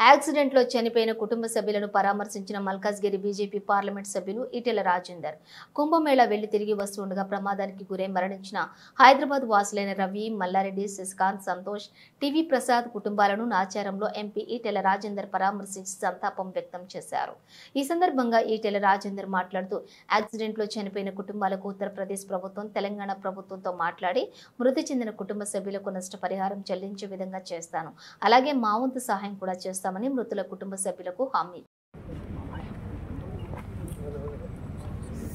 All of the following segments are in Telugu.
యాక్సిడెంట్లో చనిపోయిన కుటుంబ సభ్యులను పరామర్శించిన మల్కాజ్గిరి బీజేపీ పార్లమెంట్ సభ్యులు ఈటెల రాజేందర్. కుంభమేళా వెళ్లి తిరిగి వస్తుండగా ప్రమాదానికి గురై మరణించిన హైదరాబాద్ వాసులైన రవి, మల్లారెడ్డి, శశికాంత్, సంతోష్, టీవీ ప్రసాద్ కుటుంబాలను నాచారంలో ఎంపీ ఈటెల రాజేందర్ పరామర్శించి సంతాపం వ్యక్తం చేశారు. ఈ సందర్భంగా ఈటెల రాజేందర్ మాట్లాడుతూ యాక్సిడెంట్లో చనిపోయిన కుటుంబాలకు ఉత్తరప్రదేశ్ ప్రభుత్వం, తెలంగాణ ప్రభుత్వంతో మాట్లాడి మృతి చెందిన కుటుంబ సభ్యులకు నష్టపరిహారం చెల్లించే విధంగా చేస్తాను, అలాగే మా వంతు సహాయం కూడా చేస్తామని మృతుల కుటుంబ సభ్యులకు హామీ.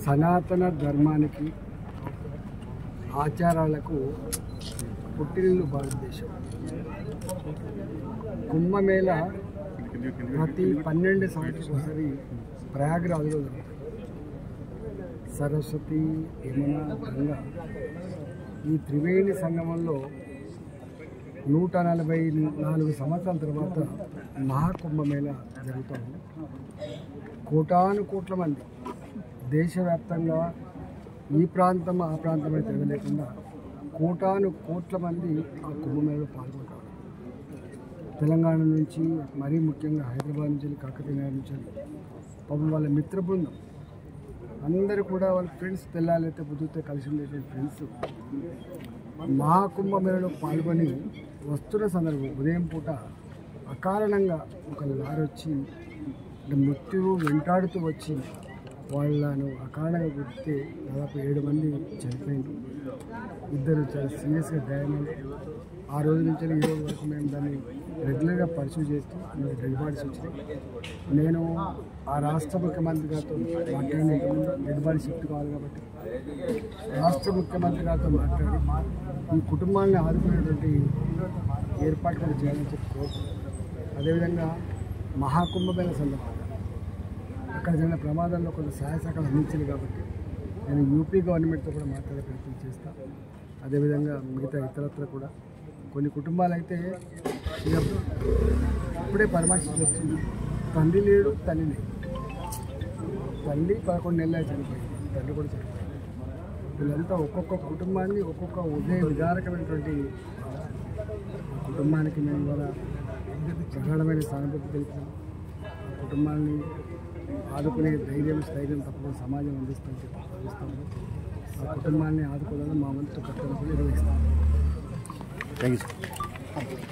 సనాతన ధర్మానికి, ఆచారాలకు పుట్టినిల్లు భారతదేశం. కుంభమేళ ప్రతి 12 సంవత్సరాలకు ఒకసారి ప్రయాగ్రాజ్లో జరుగుతుంది. సరస్వతి, యమున, గంగా ఈ త్రివేణి సంగమంలో 144 సంవత్సరాల తర్వాత మహాకుంభమేళ జరుగుతుంది. కోటాను కోట్ల మంది దేశవ్యాప్తంగా ఈ ప్రాంతం ఆ ప్రాంతం అయితే తెలియలేకుండా కోటాను కోట్ల మంది ఆ కుంభమేళలో పాల్గొంటారు. తెలంగాణ నుంచి, మరీ ముఖ్యంగా హైదరాబాద్ నుంచి, కాకతీయ నగర్ నుంచి పాపం వాళ్ళ మిత్ర బృందం అందరూ కూడా వాళ్ళ ఫ్రెండ్స్, తెల్లాలైతే పొద్దుతే కలిసి ఉండేటువంటి ఫ్రెండ్స్ మహాకుంభమేళలో పాల్గొని వస్తున్న సందర్భం ఉదయం పూట అకారణంగా ఒక లారీ వచ్చి మృత్యువు వెంటాడుతూ వచ్చి వాళ్ళను అకారణంగా గుర్తితే దాదాపు 7 మంది చనిపోయింది. 2 చాలా సీరియస్గా గాయమైంది. ఆ రోజు నుంచి ఈ రోజు వరకు మేము దాన్ని రెగ్యులర్గా పర్సూ చేస్తూ డెడ్ బాడీస్ వచ్చినాయి. నేను ఆ రాష్ట్ర ముఖ్యమంత్రి గారితో మాట్లాడిన డెడ్ బాడీ షిఫ్ట్ కావాలి కాబట్టి రాష్ట్ర ముఖ్యమంత్రి గారితో మాట్లాడి ఈ కుటుంబాన్ని ఆదుకునేటువంటి ఏర్పాట్లు చేయాలని చెప్పి కోరుతున్నాను. అదేవిధంగా మహాకుంభమేళ సందర్భంగా అక్కడ జరిగిన ప్రమాదాల్లో కొంత సహాయ సహకారం అందించింది కాబట్టి నేను యూపీ గవర్నమెంట్తో కూడా మాట్లాడే ప్రయత్నం చేస్తాను. అదేవిధంగా మిగతా ఇతరత్ర కూడా కొన్ని కుటుంబాలు అయితే ఇప్పుడే పరామర్శించి వస్తుంది. తండ్రి లేడు, తల్లి లేదు. తల్లి 11 నెలలు చనిపోయింది, తండ్రి కూడా చనిపోయింది. వీళ్ళంతా ఒక్కొక్క కుటుంబాన్ని ఒక్కొక్క ఉదయ విధారకమైనటువంటి కుటుంబానికి మేము కూడా ప్రగాఢమైన సానుభూతి తెలుపుతాం. ఆ కుటుంబాన్ని ఆదుకునే స్థైర్యం తప్పకుండా సమాజం అందిస్తామని చెప్పి భావిస్తాము. ఆ కుటుంబాన్ని ఆదుకోవడానికి మా వంతు కర్తవ్యం నిర్వహిస్తాము. Thank you sir.